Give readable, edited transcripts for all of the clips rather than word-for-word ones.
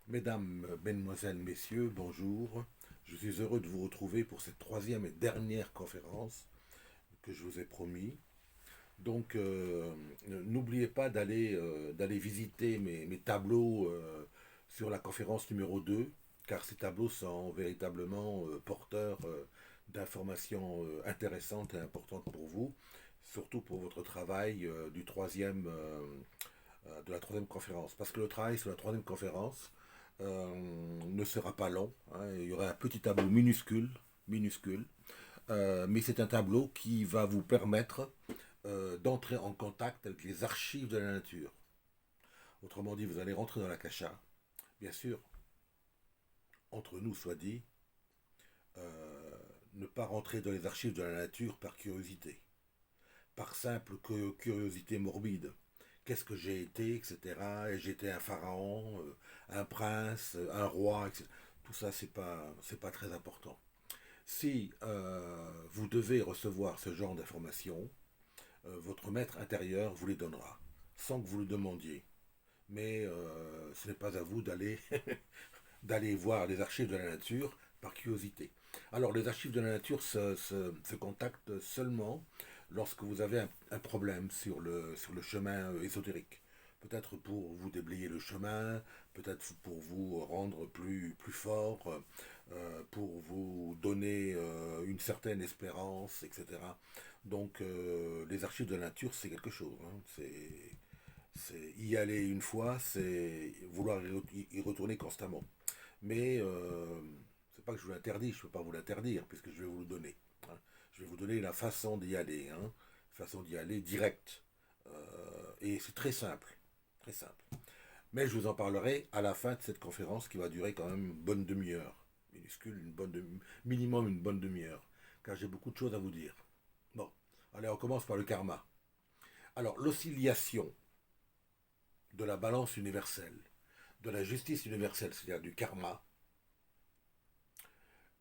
Mesdames, mesdemoiselles, messieurs, bonjour. Je suis heureux de vous retrouver pour cette troisième et dernière conférence que je vous ai promis. Donc, n'oubliez pas d'aller visiter mes tableaux sur la conférence numéro 2, car ces tableaux sont véritablement porteurs d'informations intéressantes et importantes pour vous, surtout pour votre travail de la troisième conférence. Parce que le travail sur la troisième conférence ne sera pas long, hein. Il y aura un petit tableau minuscule, mais c'est un tableau qui va vous permettre d'entrer en contact avec les archives de la nature. Autrement dit, vous allez rentrer dans la cacha. Bien sûr, entre nous soit dit, euh, ne pas rentrer dans les archives de la nature par curiosité, par simple curiosité morbide. Qu'est-ce que j'ai été, etc. Et j'étais un pharaon, un prince, un roi, etc. Tout ça, c'est pas très important. Si vous devez recevoir ce genre d'informations, votre maître intérieur vous les donnera, sans que vous le demandiez. Mais ce n'est pas à vous d'aller voir les archives de la nature par curiosité. Alors, les archives de la nature se contactent seulement lorsque vous avez un problème sur le chemin ésotérique. Peut-être pour vous déblayer le chemin, peut-être pour vous rendre plus fort, pour vous donner une certaine espérance, etc. Donc, les archives de la nature, c'est quelque chose, hein. C'est y aller une fois, c'est vouloir y retourner constamment. Mais c'est pas que je vous l'interdis, je ne peux pas vous l'interdire, puisque je vais vous le donner, hein. Je vais vous donner la façon d'y aller, hein. Façon d'y aller directe. Et c'est très simple. Très simple. Mais je vous en parlerai à la fin de cette conférence qui va durer quand même une bonne demi-heure. Minuscule, minimum une bonne demi-heure. Car j'ai beaucoup de choses à vous dire. Bon, allez, on commence par le karma. Alors, l'oscillation de la balance universelle, de la justice universelle, c'est-à-dire du karma,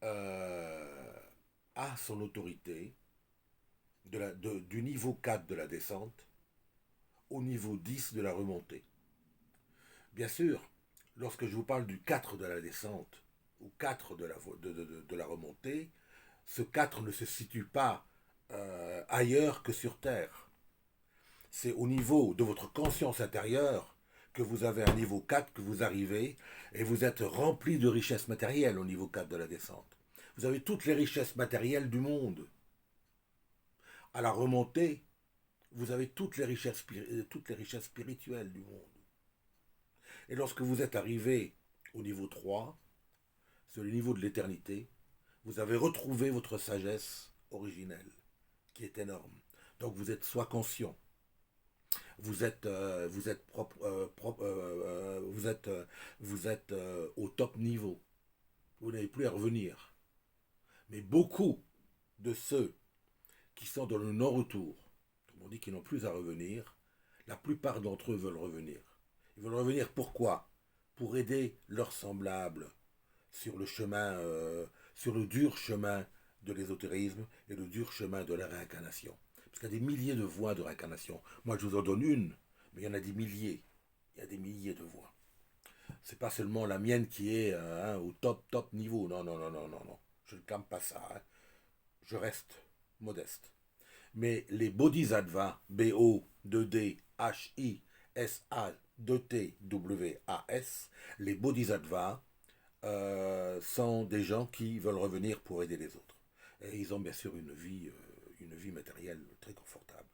euh, a son autorité du niveau 4 de la descente au niveau 10 de la remontée. Bien sûr, lorsque je vous parle du 4 de la descente ou 4 de la remontée, ce 4 ne se situe pas ailleurs que sur Terre. C'est au niveau de votre conscience intérieure que vous avez un niveau 4, que vous arrivez, et vous êtes rempli de richesses matérielles au niveau 4 de la descente. Vous avez toutes les richesses matérielles du monde. À la remontée, vous avez toutes les richesses spirituelles du monde. Et lorsque vous êtes arrivé au niveau 3, c'est le niveau de l'éternité, vous avez retrouvé votre sagesse originelle, qui est énorme. Donc vous êtes soit conscient, vous êtes propre, vous êtes au top niveau. Vous n'avez plus à revenir. Mais beaucoup de ceux qui sont dans le non-retour, on dit qu'ils n'ont plus à revenir, la plupart d'entre eux veulent revenir. Ils veulent revenir pourquoi? Pour aider leurs semblables sur le chemin, sur le dur chemin de l'ésotérisme et le dur chemin de la réincarnation. Parce qu'il y a des milliers de voies de réincarnation. Moi, je vous en donne une, mais il y en a des milliers. Il y a des milliers de voies. C'est pas seulement la mienne qui est au top niveau. Non, non, non, non, non, non. Je ne clame pas ça, hein. Je reste modeste. Mais les bodhisattvas, B-O-D-H-I-S-A-2-T-W-A-S, les bodhisattvas sont des gens qui veulent revenir pour aider les autres. Et ils ont bien sûr une vie matérielle très confortable.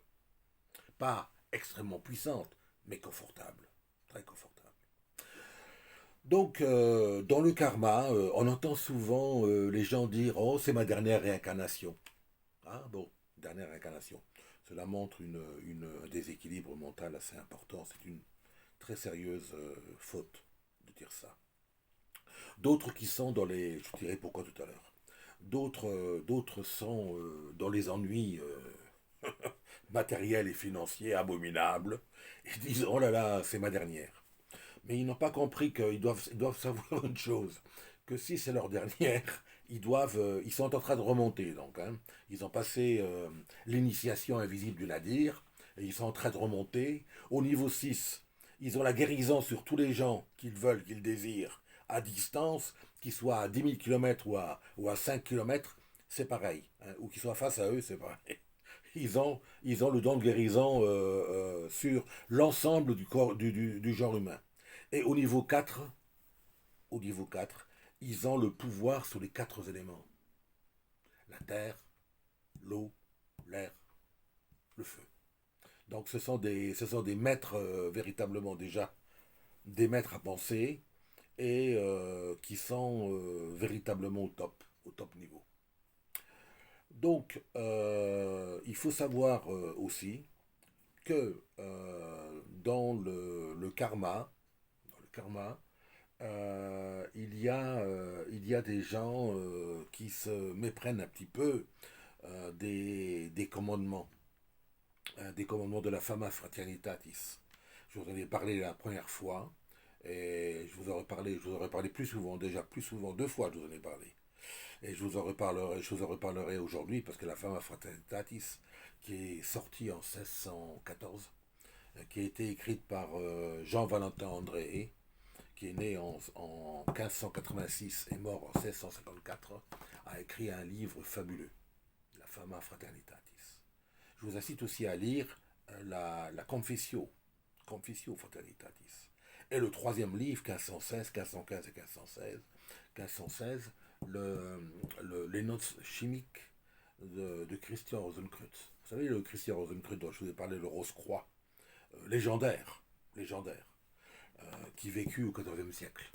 Pas extrêmement puissante, mais confortable. Très confortable. Donc, dans le karma, on entend souvent les gens dire: Oh, c'est ma dernière réincarnation. Ah, bon, dernière réincarnation. Cela montre un déséquilibre mental assez important. C'est une très sérieuse faute de dire ça. D'autres qui sont dans les... Je dirais pourquoi tout à l'heure. D'autres sont dans les ennuis matériels et financiers abominables. Ils disent: Oh là là, c'est ma dernière. Mais ils n'ont pas compris qu'ils doivent savoir une chose, que si c'est leur dernière, ils sont en train de remonter. Donc, hein. Ils ont passé l'initiation invisible du Nadir, et ils sont en train de remonter. Au niveau 6, Ils ont la guérison sur tous les gens qu'ils veulent, qu'ils désirent, à distance, qu'ils soient à 10 000 km ou à 5 km, c'est pareil. Hein, ou qu'ils soient face à eux, c'est pareil. Ils ont le don de guérison sur l'ensemble du corps du genre humain. Et au niveau 4, ils ont le pouvoir sur les 4 éléments. La terre, l'eau, l'air, le feu. Donc ce sont des maîtres véritablement déjà, des maîtres à penser et qui sont véritablement au top niveau. Donc il faut savoir aussi que dans le karma, il y a des gens qui se méprennent un petit peu des commandements, des commandements de la Fama Fraternitatis. Je vous en ai parlé la première fois, et je vous aurais parlé plus souvent, déjà plus souvent, 2 fois je vous en ai parlé. Et je vous en reparlerai aujourd'hui, parce que la Fama Fraternitatis, qui est sortie en 1614, qui a été écrite par Jean-Valentin André, qui est né en 1586 et mort en 1654, a écrit un livre fabuleux, La Fama Fraternitatis. Je vous incite aussi à lire la Confessio Fraternitatis. Et le troisième livre, 1516, 1515 et 1516, les notes chimiques de Christian Rosenkreutz. Vous savez, le Christian Rosenkreutz dont je vous ai parlé, le Rose-Croix, légendaire, qui vécut au XIVe siècle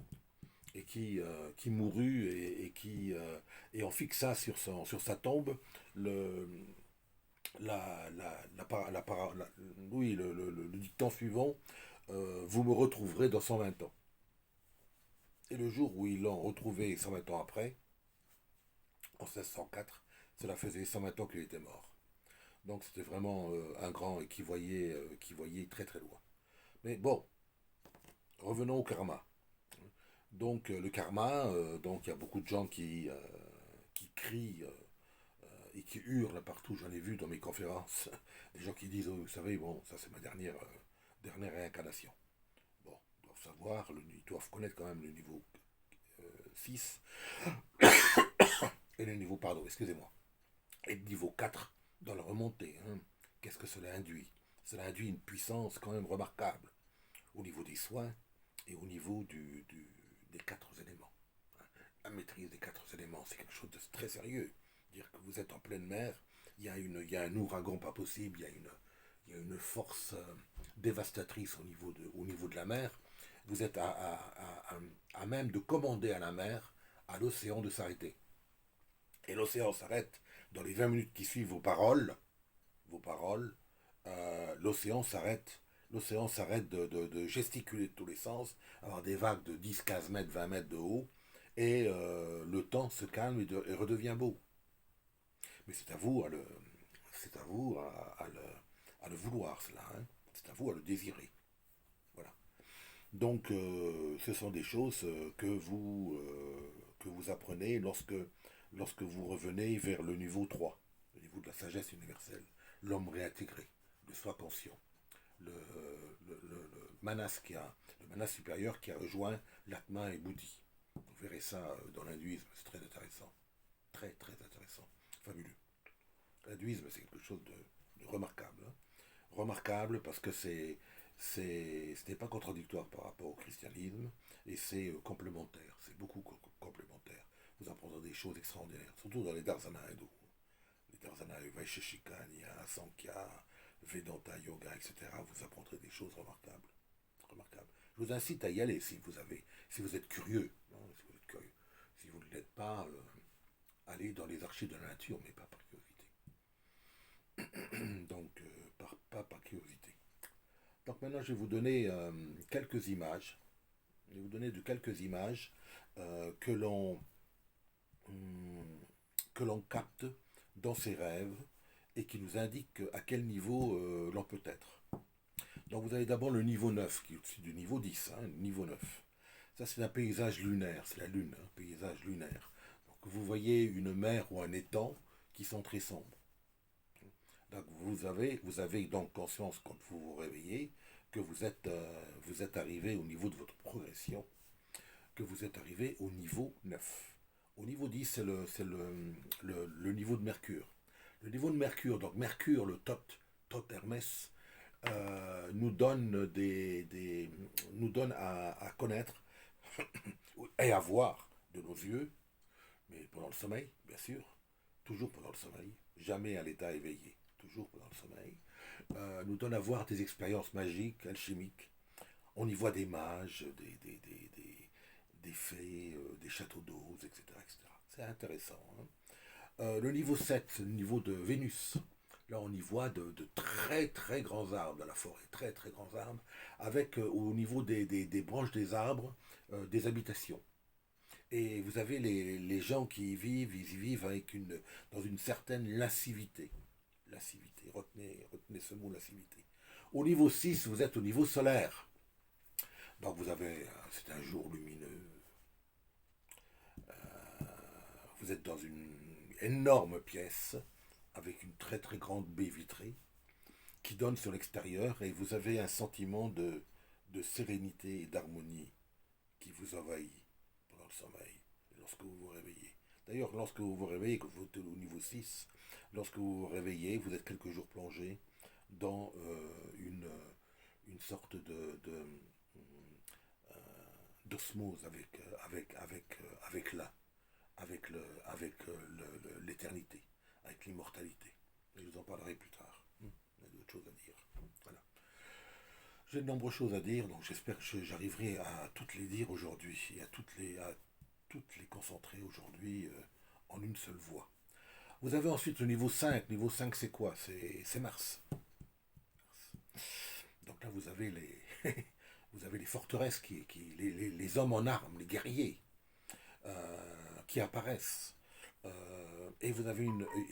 et qui mourut et on fixa sur sa tombe le, oui, le dicton suivant, vous me retrouverez dans 120 ans. Et le jour où ils l'ont retrouvé 120 ans après, en 1604, cela faisait 120 ans qu'il était mort. Donc c'était vraiment un grand et qui voyait très très loin. Mais bon, revenons au karma. Donc le karma, donc il y a beaucoup de gens qui crient et qui hurlent partout. J'en ai vu dans mes conférences des gens qui disent, oh, vous savez, bon, ça c'est ma dernière réincarnation. Bon, ils doivent savoir, ils doivent connaître quand même le niveau 6 et le niveau, pardon, excusez-moi, et le niveau 4 dans la remontée. Hein. Qu'est-ce que cela induit? Cela induit une puissance quand même remarquable au niveau des soins et au niveau des 4 éléments. La maîtrise des 4 éléments, c'est quelque chose de très sérieux. Dire que vous êtes en pleine mer, il y a un ouragan pas possible, il y a une force dévastatrice au niveau de la mer. Vous êtes à même de commander à la mer, à l'océan de s'arrêter. Et l'océan s'arrête dans les 20 minutes qui suivent vos paroles, l'océan s'arrête. L'océan s'arrête de gesticuler de tous les sens, avoir des vagues de 10, 15 mètres, 20 mètres de haut, et le temps se calme et redevient beau. Mais c'est à vous à le vouloir, cela. Hein. C'est à vous à le désirer. Voilà. Donc, ce sont des choses que vous apprenez lorsque vous revenez vers le niveau 3, le niveau de la sagesse universelle, l'homme réintégré, le soi conscient, le manas le manas supérieur qui a rejoint l'atma et Bouddhi. Vous verrez ça dans l'hindouisme, c'est très intéressant, très très intéressant, fabuleux. L'hindouisme, c'est quelque chose de remarquable, hein. Remarquable parce que ce n'est pas contradictoire par rapport au christianisme et c'est complémentaire, c'est beaucoup complémentaire. Vous apprendrez des choses extraordinaires, surtout dans les darsanas hindous. Les darsanas Vaisheshika, Nyaya, Sankhya, Vedanta, Yoga, etc. Vous apprendrez des choses remarquables. Remarquables. Je vous incite à y aller si vous êtes curieux. Hein, si vous êtes curieux. Si vous ne l'êtes pas, allez dans les archives de la nature, mais pas par curiosité. Donc, pas par curiosité. Donc maintenant, je vais vous donner quelques images. Je vais vous donner de quelques images que l'on capte dans ses rêves et qui nous indiquent à quel niveau l'on peut être. Donc vous avez d'abord le niveau 9 qui est au-dessus du niveau 10, hein, niveau 9. Ça c'est un paysage lunaire, c'est la lune, un paysage lunaire. Donc vous voyez une mer ou un étang qui sont très sombres. Donc vous avez donc conscience quand vous vous réveillez que vous êtes arrivé au niveau de votre progression, que vous êtes arrivé au niveau 9. Au niveau 10, le niveau de Mercure. Le niveau de Mercure, donc Mercure, le Thoth Hermès, nous donne à connaître et à voir de nos yeux, mais pendant le sommeil, bien sûr, toujours pendant le sommeil, jamais à l'état éveillé, toujours pendant le sommeil, nous donne à voir des expériences magiques, alchimiques. On y voit des mages, des fées, des châteaux d'eau, etc., etc. C'est intéressant. Hein. Le niveau 7, c'est le niveau de Vénus. Là, on y voit de très très grands arbres dans la forêt, très très grands arbres, avec au niveau des branches des arbres, des habitations. Et vous avez les gens qui ils y vivent dans une certaine lascivité. Lascivité, retenez ce mot, lascivité. Au niveau 6, vous êtes au niveau solaire. Donc vous avez, c'est un jour lumineux, vous êtes dans une énorme pièce avec une très très grande baie vitrée qui donne sur l'extérieur et vous avez un sentiment de sérénité et d'harmonie qui vous envahit pendant le sommeil, lorsque vous vous réveillez. D'ailleurs, lorsque vous vous réveillez, que vous êtes au niveau 6, lorsque vous vous réveillez, vous êtes quelques jours plongé dans une sorte d'osmose avec l'éternité, avec l'immortalité. Et je vous en parlerai plus tard. Il y a d'autres choses à dire. Voilà. J'ai de nombreuses choses à dire, donc j'espère que j'arriverai à toutes les dire aujourd'hui et à toutes les concentrer aujourd'hui en une seule voix. Vous avez ensuite le niveau 5. Niveau 5, c'est quoi? C'est Mars. Donc là, vous avez vous avez les forteresses, les hommes en armes, les guerriers qui apparaissent. Et vous avez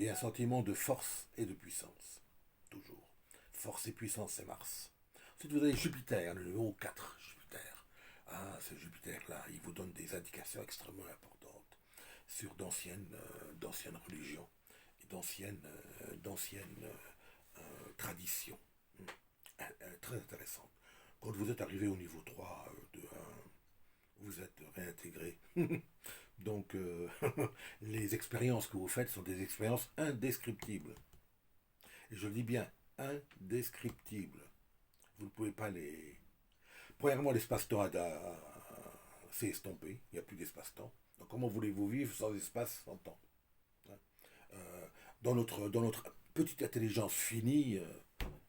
un sentiment de force et de puissance. Toujours. Force et puissance, c'est Mars. Ensuite, vous avez Jupiter, le numéro 4. Jupiter. Ah, ce Jupiter-là, il vous donne des indications extrêmement importantes sur d'anciennes religions et d'anciennes traditions. Très intéressantes. Quand vous êtes arrivé au niveau 3 de 1, vous êtes réintégré. Donc, les expériences que vous faites sont des expériences indescriptibles. Et je le dis bien, indescriptibles. Vous ne pouvez pas les... Premièrement, l'espace-temps s'est estompé. Il n'y a plus d'espace-temps. Donc, comment voulez-vous vivre sans espace, sans temps? Dans notre petite intelligence finie,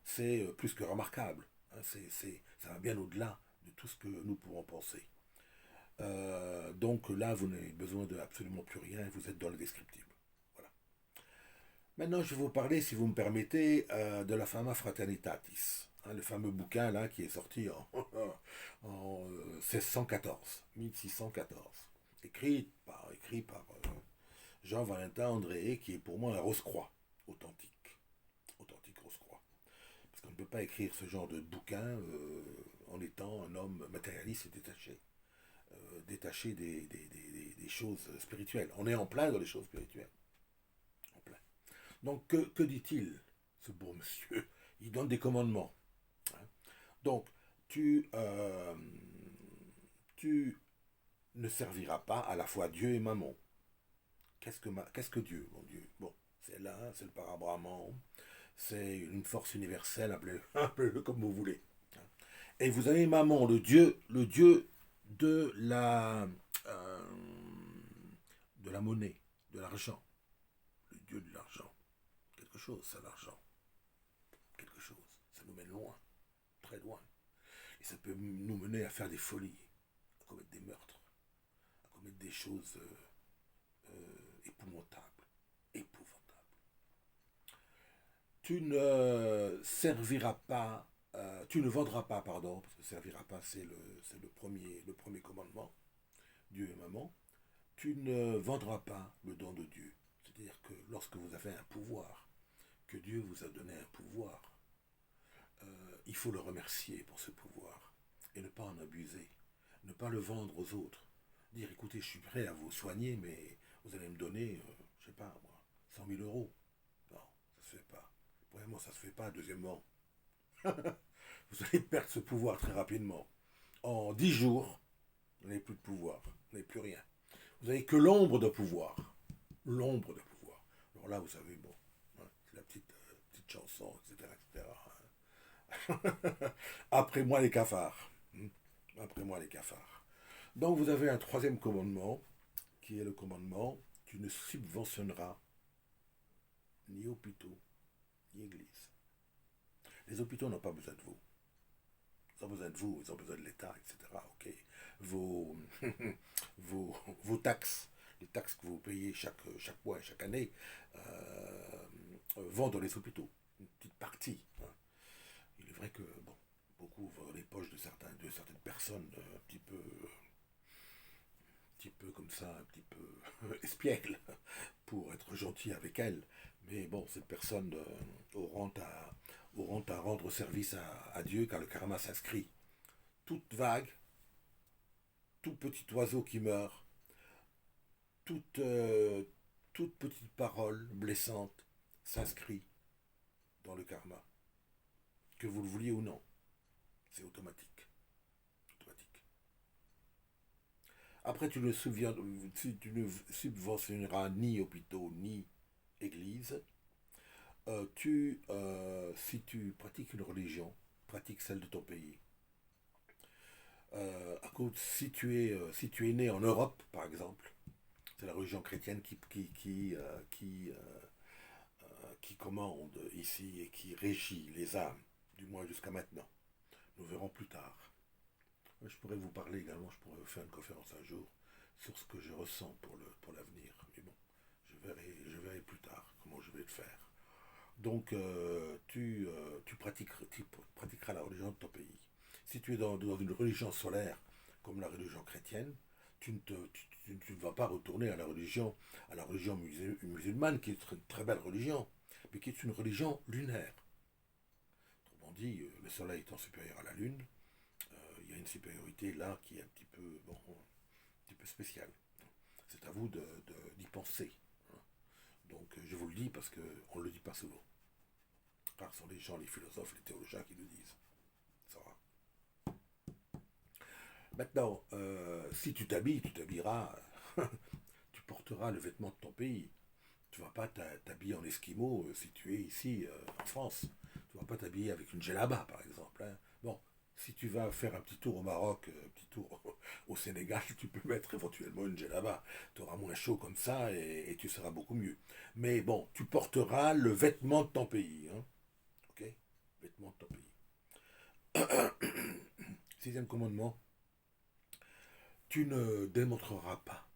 c'est plus que remarquable. Ça va bien au-delà de tout ce que nous pouvons penser. Donc là, vous n'avez besoin de absolument plus rien, vous êtes dans le descriptible. Voilà. Maintenant, je vais vous parler, si vous me permettez, de la Fama Fraternitatis, hein, le fameux bouquin là qui est sorti en 1614, écrit par Jean-Valentin André, qui est pour moi un Rose-Croix authentique Rose-Croix. Parce qu'on ne peut pas écrire ce genre de bouquin en étant un homme matérialiste et détaché des choses spirituelles. On est en plein dans les choses spirituelles. En plein. Donc, que dit-il, ce beau monsieur? Il donne des commandements. Hein. Donc, tu ne serviras pas à la fois Dieu et Mammon. Qu'est-ce que Dieu, mon Dieu? Bon, c'est l'un, c'est le parabrahman, c'est une force universelle, appelez-le comme vous voulez. Et vous avez Mammon, le dieu de la monnaie, de l'argent. Le dieu de l'argent. Quelque chose, c'est l'argent. Quelque chose. Ça nous mène loin, très loin. Et ça peut nous mener à faire des folies, à commettre des meurtres, à commettre des choses épouvantables. Tu ne serviras pas, tu ne vendras pas, pardon, parce que serviras pas, c'est le premier commandement, Dieu et Maman. Tu ne vendras pas le don de Dieu. C'est-à-dire que lorsque vous avez un pouvoir, que Dieu vous a donné un pouvoir, il faut le remercier pour ce pouvoir et ne pas en abuser, ne pas le vendre aux autres. Dire, écoutez, je suis prêt à vous soigner, mais vous allez me donner, je sais pas moi, 100 000 euros. Non, ça se fait pas. Premièrement, ça se fait pas. Deuxièmement, vous allez perdre ce pouvoir très rapidement. En 10 jours, vous n'avez plus de pouvoir, vous n'avez plus rien. Vous n'avez que l'ombre de pouvoir. L'ombre de pouvoir. Alors là, vous savez, bon, hein, c'est la petite chanson, etc., etc. Après moi, les cafards. Après moi, les cafards. Donc, vous avez un troisième commandement, qui est le commandement, tu ne subventionneras ni hôpitaux, ni églises. Les hôpitaux n'ont pas besoin de vous. Ils ont besoin de vous, ils ont besoin de l'État, etc. Ok. Vos, vos taxes, les taxes que vous payez chaque mois et chaque année, vont dans les hôpitaux. Une petite partie. Hein. Il est vrai que, bon, beaucoup vont dans les poches de certaines personnes un petit peu comme ça, un petit peu espiègle, pour être gentil avec elles. Mais bon, ces personnes auront à rendre service à Dieu car le karma s'inscrit. Toute vague, tout petit oiseau qui meurt, toute, toute petite parole blessante s'inscrit dans le karma. Que vous le vouliez ou non, c'est automatique. Automatique. Après, tu ne subventionneras ni hôpitaux, ni églises. Si tu pratiques une religion, pratique celle de ton pays. Si tu es né en Europe, par exemple, c'est la religion chrétienne qui commande ici et qui régit les âmes, du moins jusqu'à maintenant. Nous verrons plus tard. Je pourrais vous parler également, je pourrais vous faire une conférence un jour sur ce que je ressens pour l'avenir. Mais bon, je verrai plus tard comment je vais le faire. Donc, tu pratiqueras la religion de ton pays. Si tu es dans une religion solaire, comme la religion chrétienne, tu ne vas pas retourner à la religion musulmane, qui est une très belle religion, mais qui est une religion lunaire. Autrement dit, le soleil étant supérieur à la lune, il y a une supériorité là qui est un petit peu, bon, un petit peu spéciale. C'est à vous d'y penser. Donc, je vous le dis parce qu'on ne le dit pas souvent. Rares sont les gens, les philosophes, les théologiens qui le disent. Ça va. Maintenant, si tu t'habilles, tu t'habilleras, tu porteras le vêtement de ton pays. Tu ne vas pas t'habiller en esquimau si tu es ici en France. Tu ne vas pas t'habiller avec une djellaba, par exemple. Hein. Bon, si tu vas faire un petit tour au Maroc, un petit tour au Sénégal, tu peux mettre éventuellement une djellaba. Tu auras moins chaud comme ça et tu seras beaucoup mieux. Mais bon, tu porteras le vêtement de ton pays. Hein. Ok. Vêtement de ton pays. Sixième commandement, tu ne démontreras pas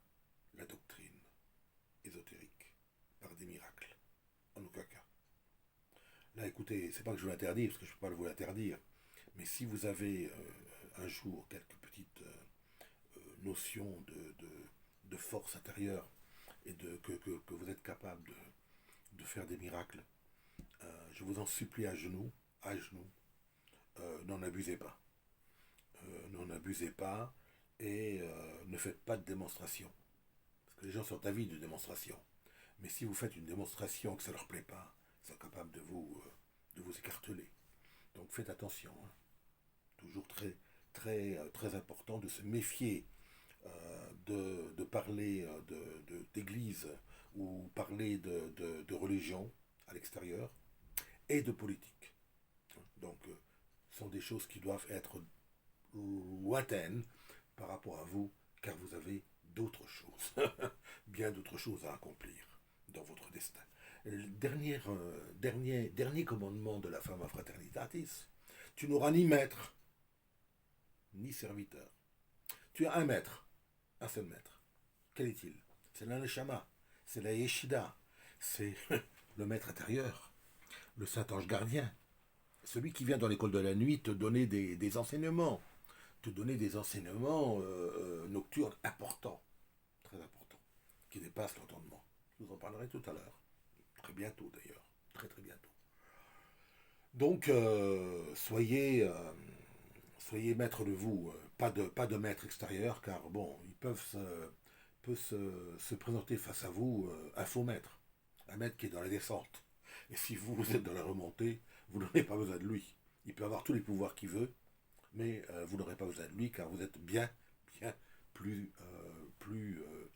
la doctrine ésotérique par des miracles. En aucun cas. Là, écoutez, c'est pas que je vous l'interdis, parce que je ne peux pas vous l'interdire, mais si vous avez un jour quelques petites notions de force intérieure et que vous êtes capable de faire des miracles, je vous en supplie à genoux, n'en abusez pas. N'en abusez pas et ne faites pas de démonstration. Parce que les gens sont avides de démonstration. Mais si vous faites une démonstration que ça ne leur plaît pas, ils sont capables de vous écarteler. Donc faites attention. Hein. Toujours très important de se méfier de parler d'église ou parler de religion à l'extérieur et de politique. Donc ce sont des choses qui doivent être lointaines par rapport à vous, car vous avez d'autres choses, bien d'autres choses à accomplir dans votre destin. Le dernier commandement de la femme à fraternitatis, tu n'auras ni maître, ni serviteur. Tu as un maître, un seul maître. Quel est-il? C'est l'Aneshama, c'est la Yeshida, c'est le maître intérieur, le Saint-Ange gardien, celui qui vient dans l'école de la nuit te donner des enseignements, nocturnes importants, très importants, qui dépassent l'entendement. Je vous en parlerai tout à l'heure, très bientôt d'ailleurs, très bientôt. Donc, soyez maître de vous, pas de maître extérieur, car bon, ils se présenter face à vous un faux maître, un maître qui est dans la descente. Et si vous êtes dans la remontée, vous n'aurez pas besoin de lui. Il peut avoir tous les pouvoirs qu'il veut, mais vous n'aurez pas besoin de lui car vous êtes bien, bien plus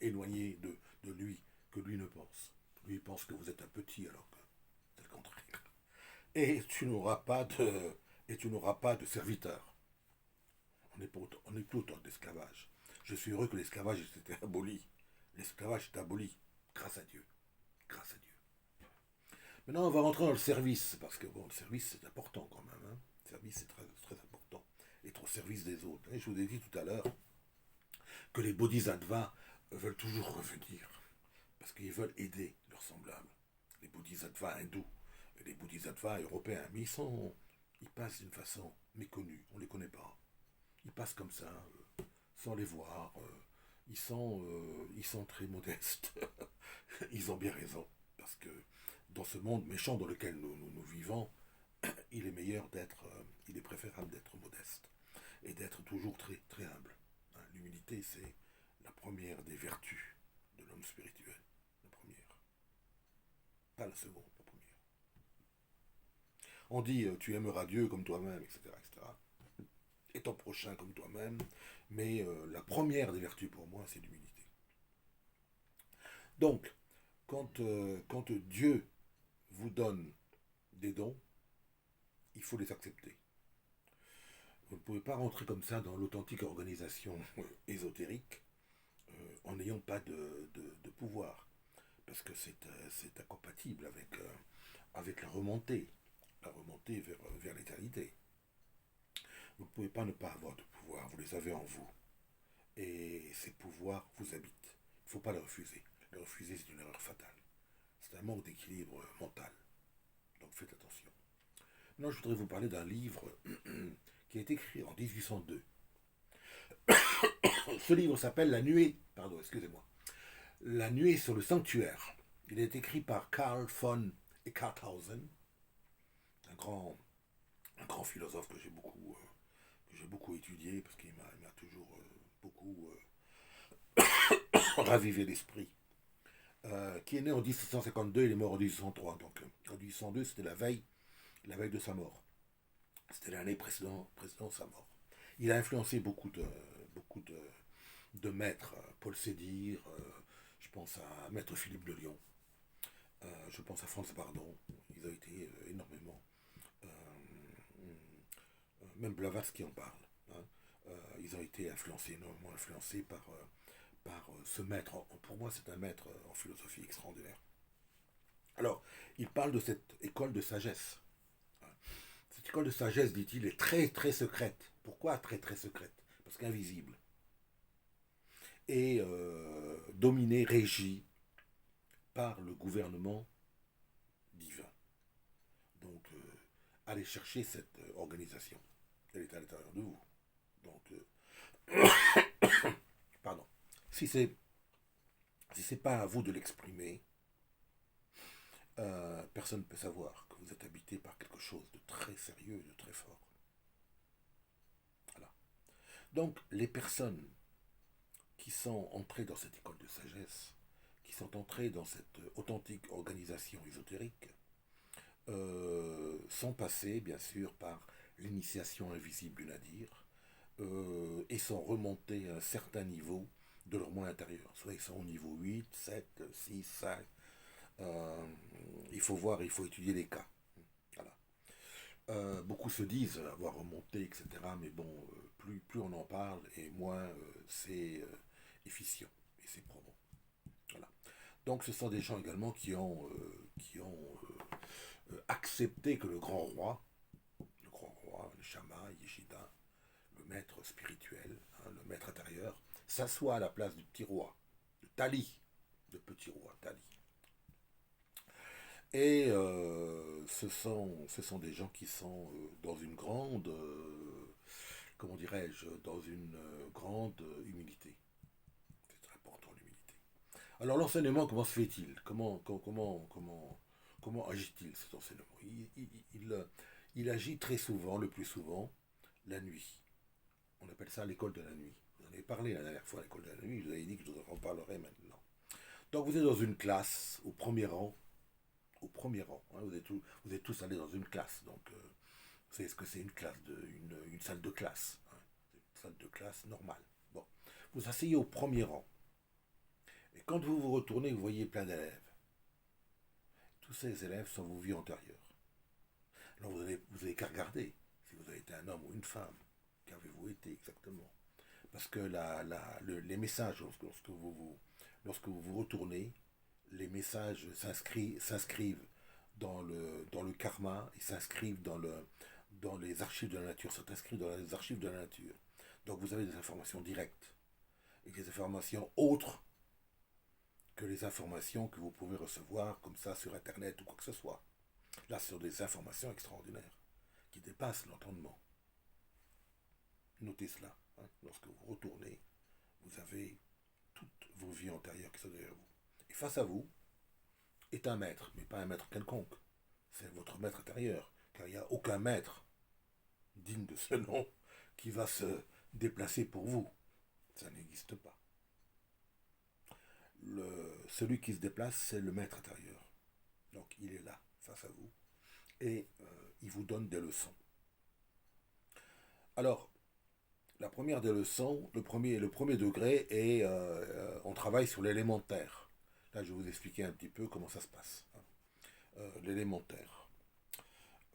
éloigné de lui que lui ne pense. Lui pense que vous êtes un petit alors que c'est le contraire. Et tu n'auras pas de serviteur. On n'est plus autant d'esclavage. Je suis heureux que l'esclavage ait été aboli. L'esclavage est aboli, grâce à Dieu. Grâce à Dieu. Maintenant, on va rentrer dans le service, parce que bon, le service c'est important quand même. Hein. Le service c'est très, très important. Être au service des autres. Et je vous ai dit tout à l'heure que les bodhisattvas veulent toujours revenir, parce qu'ils veulent aider leurs semblables. Les bodhisattvas hindous, et les bodhisattvas européens, mais ils passent d'une façon méconnue, on ne les connaît pas. Ils passent comme ça, sans les voir. Ils sont très modestes. Ils ont bien raison, parce que dans ce monde méchant dans lequel nous vivons, il est préférable d'être modeste et d'être toujours très, très humble. Hein, l'humilité, c'est la première des vertus de l'homme spirituel. La première. Pas la seconde, la première. On dit tu aimeras Dieu comme toi-même, etc., etc. Et ton prochain comme toi-même. Mais la première des vertus pour moi, c'est l'humilité. Donc, quand Dieu vous donne des dons, il faut les accepter. Vous ne pouvez pas rentrer comme ça dans l'authentique organisation ésotérique en n'ayant pas de pouvoir. Parce que c'est incompatible avec la remontée vers l'éternité. Vous ne pouvez pas ne pas avoir de pouvoir, vous les avez en vous. Et ces pouvoirs vous habitent. Il ne faut pas les refuser. Les refuser, c'est une erreur fatale. C'est un manque d'équilibre mental. Donc faites attention. Maintenant, je voudrais vous parler d'un livre qui a été écrit en 1802. Ce livre s'appelle La nuée sur le sanctuaire. Il est écrit par Karl von Eckarthausen, un grand philosophe que j'ai beaucoup étudié parce qu'il m'a toujours beaucoup ravivé l'esprit. Qui est né en 1752, il est mort en 1803. Donc en 1802, c'était la veille de sa mort. C'était l'année précédant sa mort. Il a influencé beaucoup de maîtres, Paul Sédir, je pense à Maître Philippe de Lyon, je pense à Franz Bardon. Ils ont été énormément. Même Blavatsky en parle. Hein. Ils ont été énormément influencés par ce maître. Pour moi, c'est un maître en philosophie extraordinaire. Alors, il parle de cette école de sagesse. Cette école de sagesse, dit-il, est très très secrète. Pourquoi très très secrète? Parce qu'invisible. Et dominée, régie par le gouvernement divin. Donc, allez chercher cette organisation. Elle est à l'intérieur de vous. Donc, pardon. Si c'est pas à vous de l'exprimer, personne ne peut savoir que vous êtes habité par quelque chose de très sérieux et de très fort. Voilà. Donc, les personnes qui sont entrées dans cette école de sagesse, qui sont entrées dans cette authentique organisation ésotérique, sont passées, bien sûr, par l'initiation invisible du Nadir, et sont remontées à un certain niveau de leur moi intérieur. Soit ils sont au niveau 8, 7, 6, 5. Il faut voir, il faut étudier les cas. Voilà. Beaucoup se disent avoir remonté, etc. Mais bon, plus on en parle, et moins c'est efficient et c'est probant. Voilà. Donc ce sont des gens également qui ont accepté que le roi, le Shama, Yeshida, le maître spirituel, hein, le maître intérieur, s'assoit à la place du petit roi, de Tali, le petit roi Tali. Et ce sont des gens qui sont dans une grande, comment dirais-je, dans une grande humilité. C'est très important l'humilité. Alors l'enseignement, comment se fait-il? Comment agit-il cet enseignement? Il agit très souvent, le plus souvent, la nuit. On appelle ça l'école de la nuit. Vous en avez parlé la dernière fois à l'école de la nuit, je vous avais dit que je vous en parlerai maintenant. Donc vous êtes dans une classe, au premier rang, hein, vous êtes tous allés dans une classe, donc Vous savez ce que c'est une salle de classe, hein. Une salle de classe normale. Bon. Vous asseyez au premier rang. Et quand vous vous retournez, vous voyez plein d'élèves. Tous ces élèves sont vos vies antérieures. Alors vous avez qu'à regarder si vous avez été un homme ou une femme. Qu'avez-vous été exactement? Parce que les messages, lorsque vous vous retournez, les messages s'inscrivent dans le karma, ils s'inscrivent dans les archives de la nature, sont inscrits dans les archives de la nature. Donc vous avez des informations directes et des informations autres que les informations que vous pouvez recevoir comme ça sur Internet ou quoi que ce soit. Là, ce sont des informations extraordinaires qui dépassent l'entendement. Notez cela. Hein. Lorsque vous retournez, vous avez toutes vos vies antérieures qui sont derrière vous. Et face à vous est un maître, mais pas un maître quelconque. C'est votre maître intérieur, car il n'y a aucun maître digne de ce nom qui va se déplacer pour vous. Ça n'existe pas. Celui qui se déplace, c'est le maître intérieur. Donc il est là, face à vous, et il vous donne des leçons. Alors, la première des leçons, le premier degré, est on travaille sur l'élémentaire. Là, je vais vous expliquer un petit peu comment ça se passe. L'élémentaire.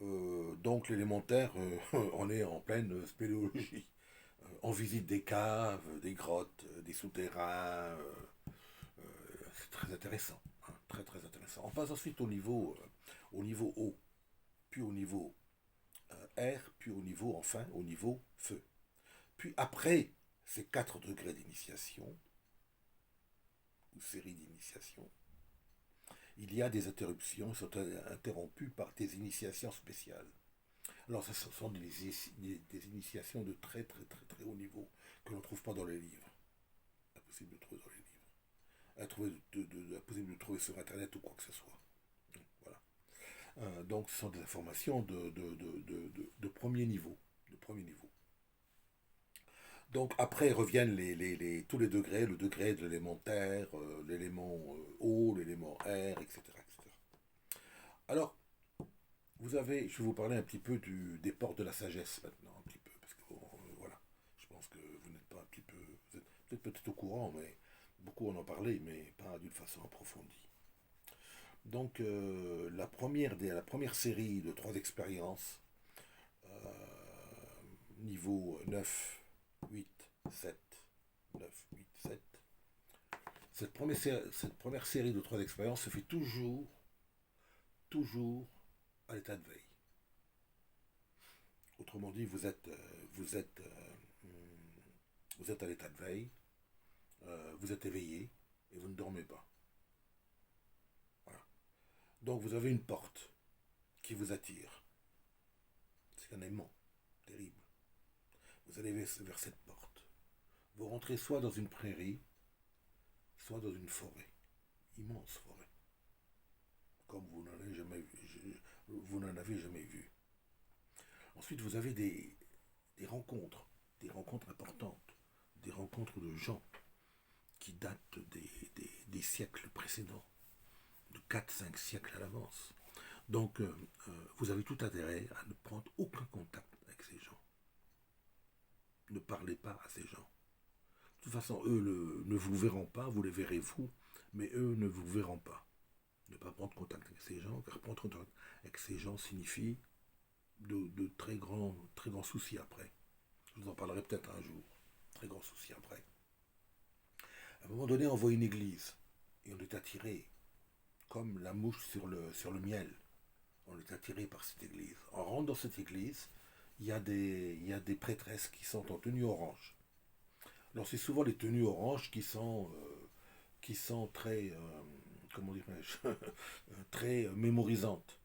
Donc l'élémentaire, on est en pleine spéléologie. On visite des caves, des grottes, des souterrains. C'est très intéressant. Hein, très très intéressant. On passe ensuite au niveau eau, puis au niveau air, puis au niveau feu. Puis après ces 4 degrés d'initiation, ou série d'initiation, il y a des interruptions, sont interrompues par des initiations spéciales. Alors ce sont des initiations de très très très très haut niveau que l'on ne trouve pas dans les livres. Impossible de trouver dans les livres. Impossible de trouver sur Internet ou quoi que ce soit. Voilà. Donc ce sont des informations de premier niveau. De premier niveau. Donc après reviennent tous les degrés, le degré de l'élémentaire, l'élément eau, l'élément air, etc., etc. Alors, je vais vous parler un petit peu des portes de la sagesse maintenant, un petit peu, parce que voilà, je pense que vous n'êtes pas un petit peu, vous êtes peut-être au courant, mais beaucoup en ont parlé, mais pas d'une façon approfondie. Donc la première série de 3 expériences, niveau 9, 8, 7, 9, 8, 7. Cette première série de 3 expériences se fait toujours à l'état de veille. Autrement dit, vous êtes à l'état de veille, vous êtes éveillé et vous ne dormez pas. Voilà. Donc vous avez une porte qui vous attire. C'est un aimant terrible. Vous allez vers cette porte. Vous rentrez soit dans une prairie, soit dans une forêt, immense forêt, comme vous n'en avez jamais vu. Ensuite, vous avez des rencontres importantes, des rencontres de gens qui datent des siècles précédents, de 4-5 siècles à l'avance. Donc, vous avez tout intérêt à ne prendre aucun contact avec ces gens. Ne parlez pas à ces gens. De toute façon, eux ne vous verront pas, vous les verrez vous, mais eux ne vous verront pas. Ne pas prendre contact avec ces gens, car prendre contact avec ces gens signifie de très grands soucis après. Je vous en parlerai peut-être un jour. Très grands soucis après. À un moment donné, on voit une église, et on est attiré, comme la mouche sur le miel. On est attiré par cette église. On rentre dans cette église, il y a des prêtresses qui sont en tenue orange. Alors c'est souvent les tenues oranges qui sont très, comment dirais-je, très mémorisantes.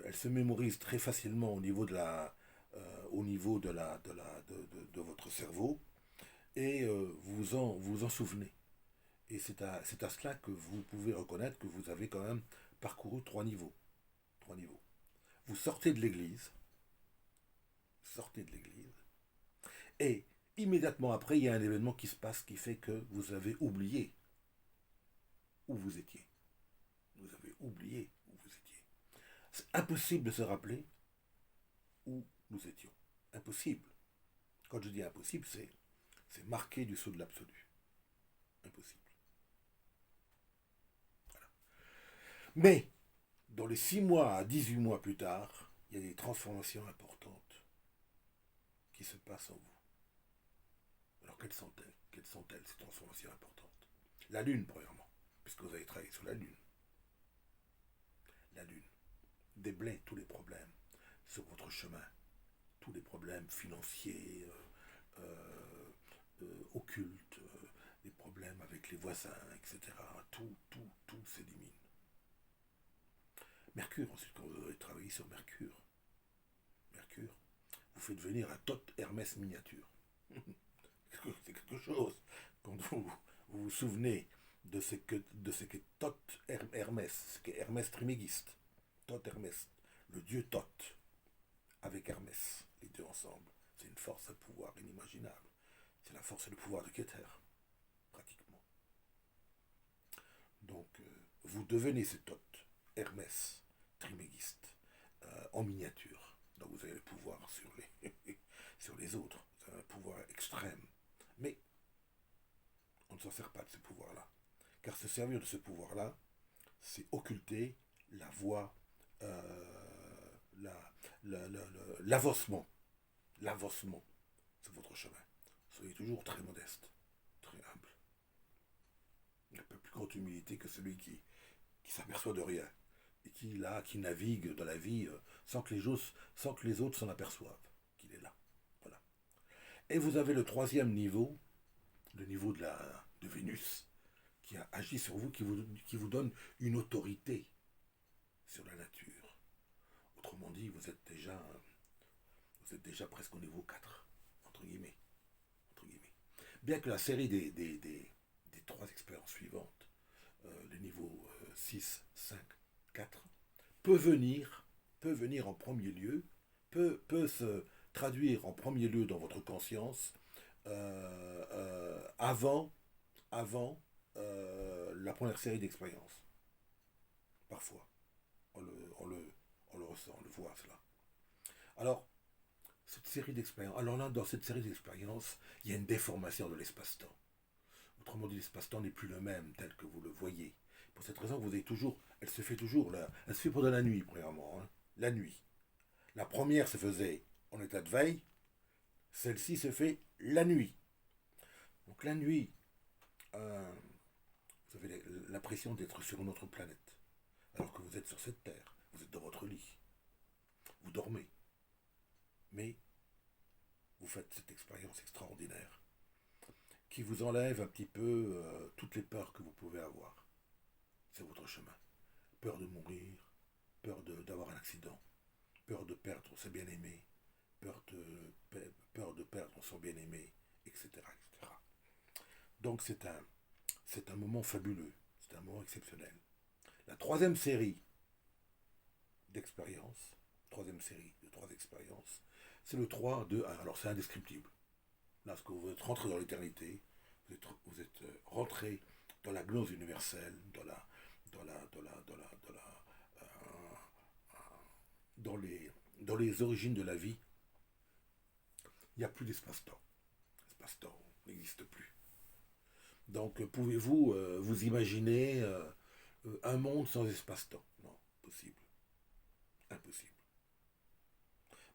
Elles se mémorisent très facilement au niveau de votre cerveau, et vous en souvenez. Et c'est à cela que vous pouvez reconnaître que vous avez quand même parcouru 3 niveaux. 3 niveaux. Vous sortez de l'église, et immédiatement après, il y a un événement qui se passe qui fait que vous avez oublié où vous étiez. Vous avez oublié où vous étiez. C'est impossible de se rappeler où nous étions. Impossible. Quand je dis impossible, c'est marqué du sceau de l'absolu. Impossible. Mais, dans les 6 mois à 18 mois plus tard, il y a des transformations importantes qui se passent en vous. Alors, quelles sont-elles? Quelles sont-elles, ces transformations importantes? La Lune, premièrement, puisque vous avez travaillé sur la Lune. La Lune déblaye tous les problèmes sur votre chemin. Tous les problèmes financiers, occultes, les problèmes avec les voisins, etc. Tout s'élimine. Mercure, ensuite, quand vous avez travaillé sur Mercure, Mercure vous fait devenir un Thoth Hermès miniature. C'est quelque chose. Quand vous souvenez de ce qu'est Thoth Hermès, ce qu'est Hermès Trismégiste, Thoth Hermès, le dieu Thoth, avec Hermès, les deux ensemble. C'est une force à pouvoir inimaginable. C'est la force et le pouvoir de Keter, pratiquement. Donc, vous devenez ce Thoth, Hermès, Trismégiste, en miniature. Donc, vous avez le pouvoir sur les autres. Vous avez un pouvoir extrême. Mais, on ne s'en sert pas de ce pouvoir-là. Car se servir de ce pouvoir-là, c'est occulter la voie, l'avancement. L'avancement sur votre chemin. Soyez toujours très modeste, très humble. Il n'y a pas plus grande humilité que celui qui s'aperçoit de rien et qui navigue dans la vie sans que les autres s'en aperçoivent qu'il est là. Voilà. Et vous avez le troisième niveau, le niveau de Vénus, qui a agi sur vous, qui vous donne une autorité sur la nature. Autrement dit, vous êtes déjà presque au niveau 4, entre guillemets. Bien que la série des 3 expériences suivantes, les niveaux 6, 5, 4, peut venir en premier lieu, peut se traduire en premier lieu dans votre conscience avant la première série d'expériences. Parfois, on le ressent, on le voit cela. Alors, dans cette série d'expériences, il y a une déformation de l'espace-temps. Autrement dit, l'espace-temps n'est plus le même tel que vous le voyez. Pour cette raison, elle se fait toujours là. Elle se fait pendant la nuit, premièrement. Hein. La nuit. La première se faisait en état de veille. Celle-ci se fait la nuit. Donc la nuit, vous avez l'impression d'être sur une autre planète. Alors que vous êtes sur cette terre. Vous êtes dans votre lit. Vous dormez. Mais vous faites cette expérience extraordinaire qui vous enlève un petit peu toutes les peurs que vous pouvez avoir. C'est votre chemin. Peur de mourir, peur d'avoir un accident, peur de perdre ses bien-aimés, peur de perdre son bien-aimé, etc., etc. Donc c'est un moment fabuleux, c'est un moment exceptionnel. La troisième série d'expériences, troisième série de 3 expériences, c'est le 3, 2, 1. Alors c'est indescriptible. Lorsque vous êtes rentré dans l'éternité, vous êtes rentré dans la gnose universelle, dans les origines de la vie, il n'y a plus d'espace-temps. L'espace-temps n'existe plus. Donc pouvez-vous vous imaginer un monde sans espace-temps? Non, possible. Impossible.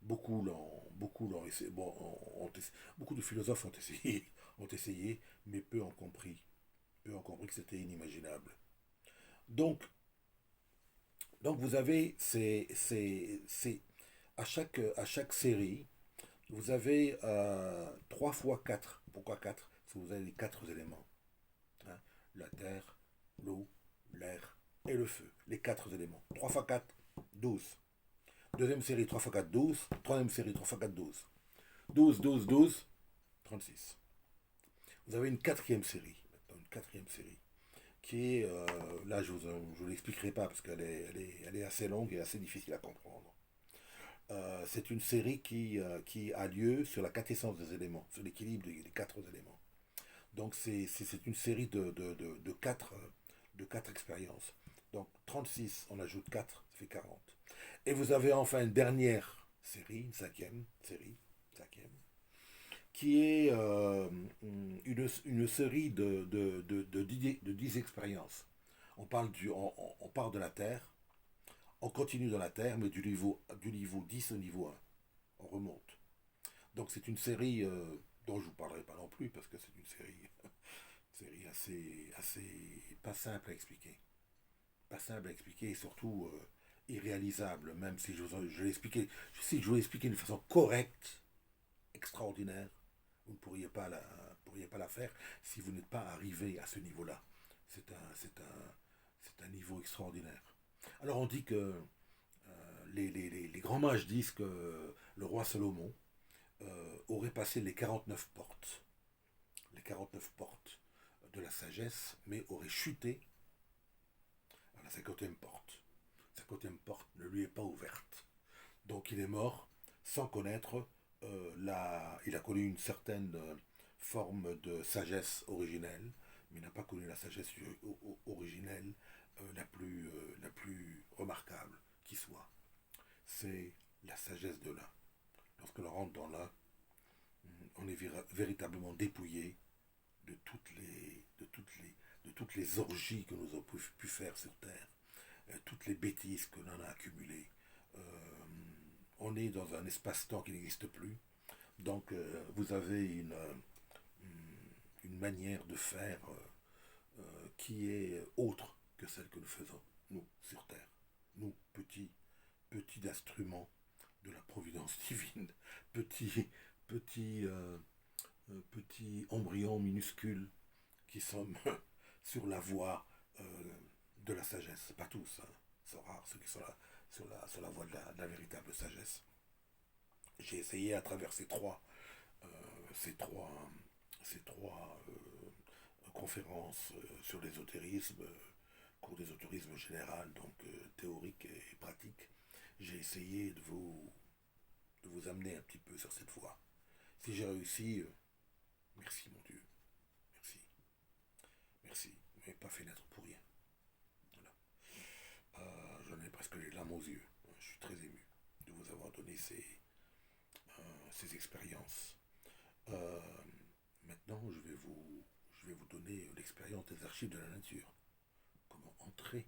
Beaucoup l'ont essayé. Bon, beaucoup de philosophes ont essayé, mais peu ont compris. Peu ont compris que c'était inimaginable. Donc, vous avez à chaque série, vous avez 3 fois 4. Pourquoi 4? Parce que vous avez les 4 éléments. Hein, la terre, l'eau, l'air et le feu. Les 4 éléments. 3 fois 4, 12. Deuxième série, 3 x 4, 12. Troisième série, 3 x 4, 12. 12, 12, 12, 36. Vous avez une quatrième série. Maintenant, une quatrième série. Qui est, là, je ne l'expliquerai pas parce qu'elle est assez longue et assez difficile à comprendre. C'est une série qui a lieu sur la quintessence des éléments, sur l'équilibre des 4 éléments. Donc, c'est une série de 4 expériences. Donc, 36, on ajoute 4, ça fait 40. Et vous avez enfin une dernière série, cinquième série, cinquième, qui est une série de 10 expériences. On part de la Terre, on continue dans la Terre, mais du niveau 10 au niveau 1. On remonte. Donc c'est une série dont je ne vous parlerai pas non plus, parce que c'est une série assez pas simple à expliquer. Pas simple à expliquer et surtout irréalisable, même si je l'ai expliqué. Si je vous l'ai expliqué d'une façon correcte, extraordinaire, vous ne pourriez pas la faire si vous n'êtes pas arrivé à ce niveau-là. C'est un niveau extraordinaire. Alors on dit que les grands mages disent que le roi Salomon aurait passé les 49 portes, les 49 portes de la sagesse, mais aurait chuté à la 50e porte. La 50e porte ne lui est pas ouverte. Donc il est mort sans connaître il a connu une certaine forme de sagesse originelle, mais il n'a pas connu la sagesse originelle la plus remarquable qui soit. C'est la sagesse de l'un. Lorsque l'on rentre dans l'un, on est véritablement dépouillé de toutes les orgies que nous avons pu faire sur Terre, toutes les bêtises que l'on a accumulées. Euh, on est dans un espace-temps qui n'existe plus. Donc vous avez une manière de faire qui est autre que celle que nous faisons, nous, sur Terre. Nous, petits instruments de la providence divine, petits petits embryons minuscules qui sommes sur la voie de la sagesse. Pas tous, hein. C'est rare ceux qui sont là sur la voie de la véritable sagesse. J'ai essayé à travers euh, ces trois, ces trois conférences sur l'ésotérisme, cours d'ésotérisme général, donc théorique et pratique. J'ai essayé de vous amener un petit peu sur cette voie. Si j'ai réussi, merci mon Dieu, merci, merci. Vous m'avez pas fait naître pour rien. Voilà. J'en ai presque les larmes aux yeux. Je suis très ému de vous avoir donné ces expériences. Euh, Maintenant, je vais vous donner l'expérience des archives de la nature. Comment entrer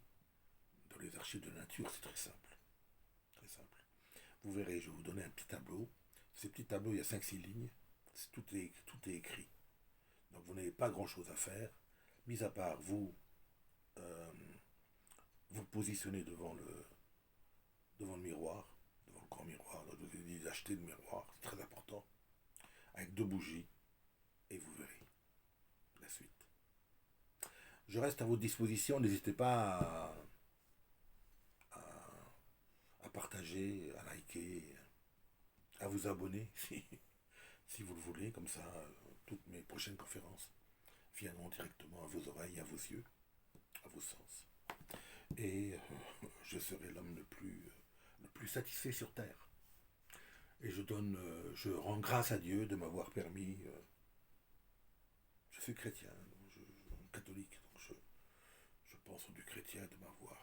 dans les archives de la nature, c'est très simple. Très simple. Vous verrez, je vais vous donner un petit tableau. Ces petits tableaux, il y a 5-6 lignes. Tout est écrit. Donc vous n'avez pas grand-chose à faire, mis à part euh, vous positionnez devant le miroir, devant le grand miroir. Donc, je vous ai dit d'acheter le miroir, c'est très important, avec 2 bougies, et vous verrez la suite. Je reste à votre disposition, n'hésitez pas à partager, à liker, à vous abonner si vous le voulez, comme ça toutes mes prochaines conférences viendront directement à vos oreilles, à vos yeux, à vos sens. Et je serai l'homme le plus satisfait sur terre. Et je rends grâce à Dieu de m'avoir permis. Je suis chrétien, catholique, donc je pense au Dieu chrétien de m'avoir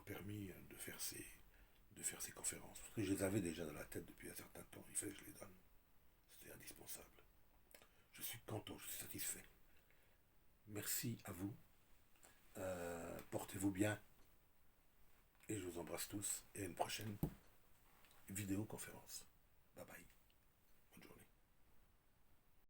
permis de faire ces conférences. Parce que je les avais déjà dans la tête depuis un certain temps. Il fallait que je les donne. C'était indispensable. Je suis content, je suis satisfait. Merci à vous. Portez-vous bien. Et je vous embrasse tous. Et à une prochaine vidéoconférence. Bye bye.